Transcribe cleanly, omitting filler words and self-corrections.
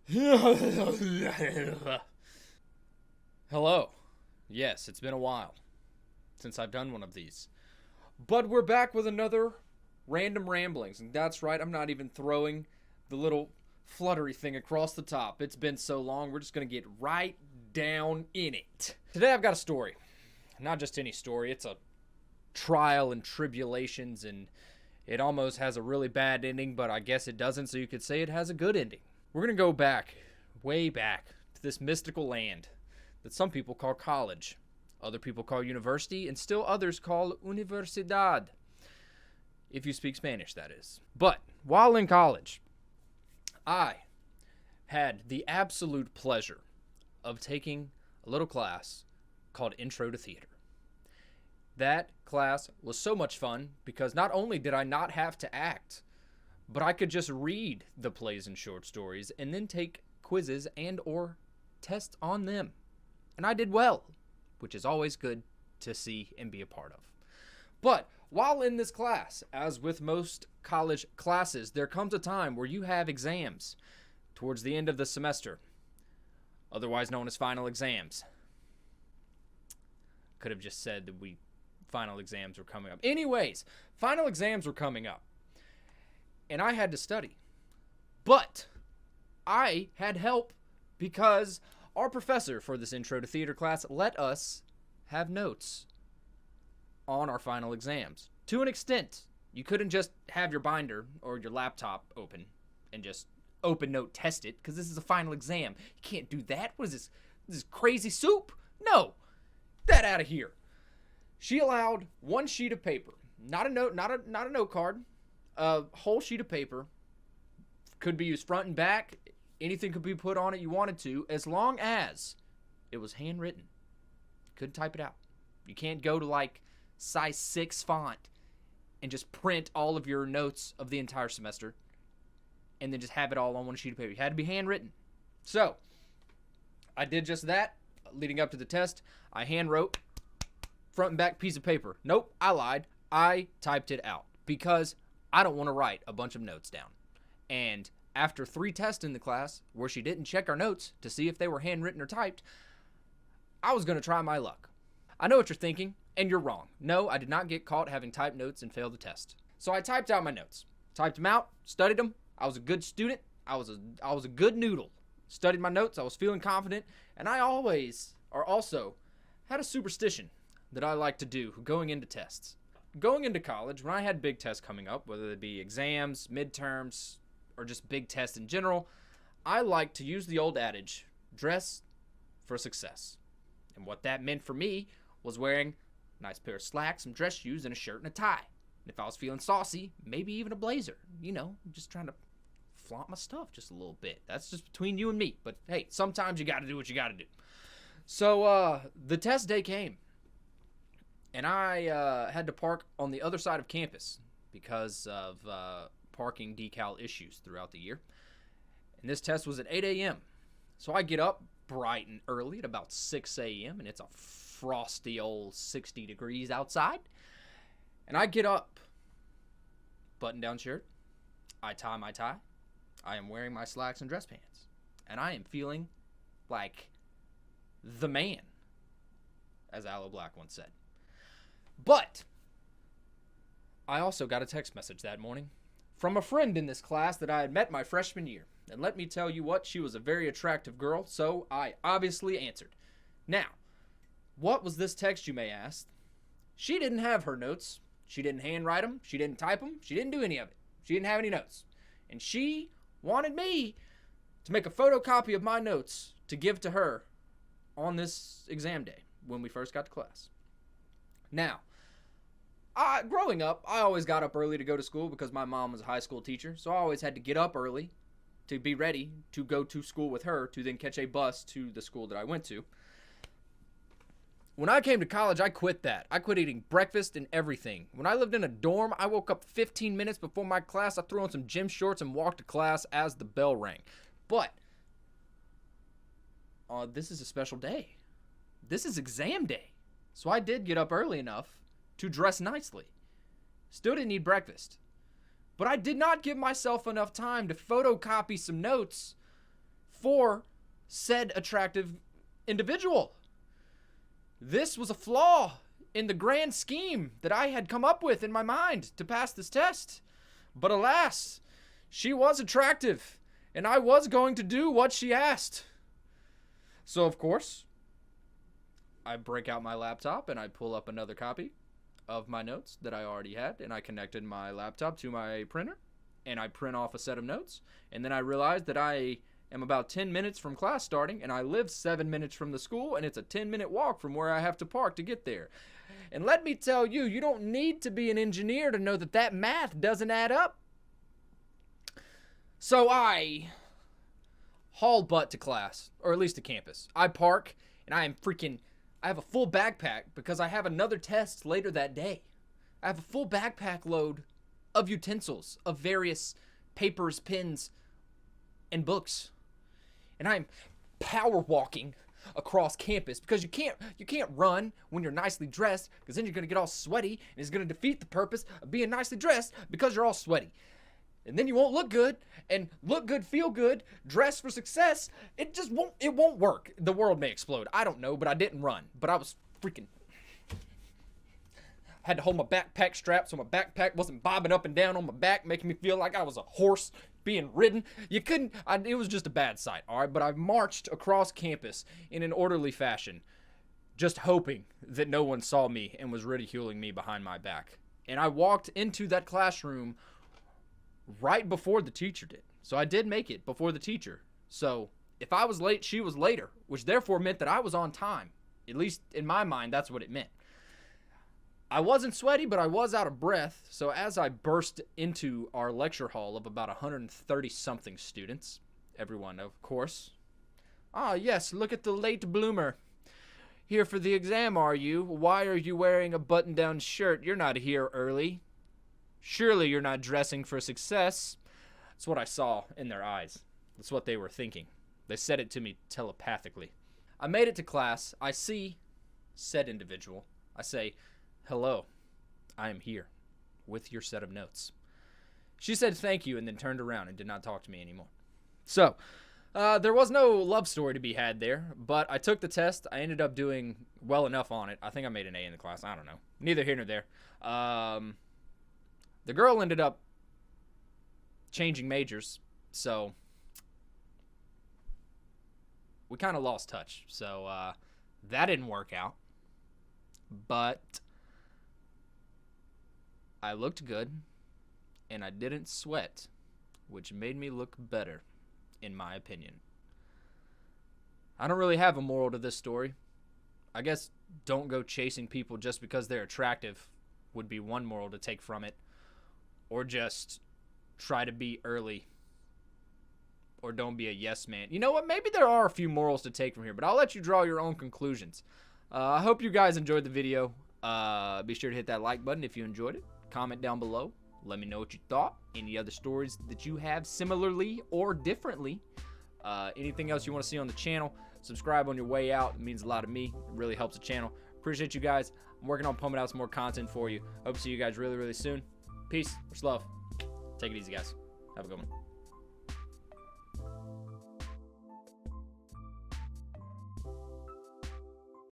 Hello. Yes, it's been a while since I've done one of these. But we're back with another random ramblings. And that's right, I'm not even throwing the little fluttery thing across the top. It's been so long, we're just going to get right down in it. Today I've got a story. Not just any story, it's a trial and tribulations, and it almost has a really bad ending, but I guess it doesn't, so you could say it has a good ending. We're going to go back, way back, to this mystical land that some people call college, other people call university, and still others call universidad, if you speak Spanish, that is. But while in college, I had the absolute pleasure of taking a little class called Intro to Theater. That class was so much fun because not only did I not have to act, but I could just read the plays and short stories and then take quizzes and or tests on them. And I did well, which is always good to see and be a part of. But while in this class, as with most college classes, there comes a time where you have exams towards the end of the semester, otherwise known as final exams. Could have just said that final exams were coming up. Anyways, final exams were coming up. And I had to study. But I had help because our professor for this Intro to Theater class let us have notes on our final exams. To an extent, you couldn't just have your binder or your laptop open and just open note test it because this is a final exam. You can't do that. What is this? This is crazy soup? No. That out of here. She allowed one sheet of paper, not a note, not a note card, a whole sheet of paper. Could be used front and back. Anything could be put on it you wanted to, as long as it was handwritten. You couldn't type it out. You can't go to like size 6 font and just print all of your notes of the entire semester and then just have it all on one sheet of paper. It had to be handwritten. So I did just that leading up to the test. I hand wrote front and back piece of paper. Nope, I lied. I typed it out because I don't want to write a bunch of notes down. And after 3 tests in the class where she didn't check our notes to see if they were handwritten or typed, I was going to try my luck. I know what you're thinking, and you're wrong. No, I did not get caught having typed notes and failed the test. So I typed out my notes. Typed them out, studied them. I was a good student. I was a good noodle. Studied my notes. I was feeling confident. And I always, or also, had a superstition that I like to do going into tests. Going into college, when I had big tests coming up, whether it be exams, midterms, or just big tests in general, I like to use the old adage, dress for success. And what that meant for me was wearing a nice pair of slacks, some dress shoes, and a shirt and a tie. And if I was feeling saucy, maybe even a blazer. You know, just trying to flaunt my stuff just a little bit. That's just between you and me. But hey, sometimes you gotta do what you gotta do. So the test day came. And I had to park on the other side of campus because of parking decal issues throughout the year. And this test was at 8 a.m. So I get up bright and early at about 6 a.m. and it's a frosty old 60 degrees outside. And I get up, button down shirt, I tie my tie, I am wearing my slacks and dress pants. And I am feeling like the man, as Aloe Black once said. But I also got a text message that morning from a friend in this class that I had met my freshman year. And let me tell you what, she was a very attractive girl, so I obviously answered. Now, what was this text, you may ask? She didn't have her notes. She didn't handwrite them. She didn't type them. She didn't do any of it. She didn't have any notes. And she wanted me to make a photocopy of my notes to give to her on this exam day when we first got to class. Now, growing up, I always got up early to go to school because my mom was a high school teacher, so I always had to get up early to be ready to go to school with her to then catch a bus to the school that I went to. When I came to college, I quit that. I quit eating breakfast and everything. When I lived in a dorm, I woke up 15 minutes before my class. I threw on some gym shorts and walked to class as the bell rang. But this is a special day. This is exam day. So I did get up early enough to dress nicely. Still didn't eat breakfast. But I did not give myself enough time to photocopy some notes, for said attractive individual. This was a flaw in the grand scheme that I had come up with in my mind to pass this test. But alas, she was attractive, and I was going to do what she asked. So, of course, I break out my laptop and I pull up another copy of my notes that I already had, and I connected my laptop to my printer, and I print off a set of notes, and then I realized that I am about 10 minutes from class starting, and I live 7 minutes from the school, and it's a 10-minute walk from where I have to park to get there. And let me tell you, you don't need to be an engineer to know that that math doesn't add up. So I haul butt to class, or at least to campus. I park, and I have a full backpack because I have another test later that day. I have a full backpack load of utensils, of various papers, pens, and books. And I'm power walking across campus because you can't run when you're nicely dressed, because then you're going to get all sweaty, and it's going to defeat the purpose of being nicely dressed because you're all sweaty. And then you won't look good, and look good, feel good, dress for success. It won't work. The world may explode. I don't know, but I didn't run. But I was freaking, had to hold my backpack strap so my backpack wasn't bobbing up and down on my back, making me feel like I was a horse being ridden. It was just a bad sight, all right? But I marched across campus in an orderly fashion, just hoping that no one saw me and was ridiculing me behind my back. And I walked into that classroom right before the teacher did. So I did make it before the teacher. So if I was late, she was later, which therefore meant that I was on time. At least in my mind, that's what it meant. I wasn't sweaty, but I was out of breath. So as I burst into our lecture hall of about 130-something students, everyone, of course. Ah, yes, look at the late bloomer. Here for the exam, are you? Why are you wearing a button-down shirt? You're not here early. Surely you're not dressing for success. That's what I saw in their eyes. That's what they were thinking. They said it to me telepathically. I made it to class. I see said individual. I say, "Hello, I am here with your set of notes." She said thank you and then turned around and did not talk to me anymore. So, there was no love story to be had there, but I took the test. I ended up doing well enough on it. I think I made an A in the class. I don't know. Neither here nor there. The girl ended up changing majors, so we kind of lost touch. So that didn't work out. But I looked good, and I didn't sweat, which made me look better, in my opinion. I don't really have a moral to this story. I guess don't go chasing people just because they're attractive would be one moral to take from it. Or just try to be early. Or don't be a yes man. You know what? Maybe there are a few morals to take from here, but I'll let you draw your own conclusions. I hope you guys enjoyed the video. Be sure to hit that like button if you enjoyed it. Comment down below. Let me know what you thought. Any other stories that you have similarly or differently. Anything else you want to see on the channel. Subscribe on your way out. It means a lot to me. It really helps the channel. Appreciate you guys. I'm working on pumping out some more content for you. Hope to see you guys really, really soon. Peace. Much love. Take it easy, guys. Have a good one.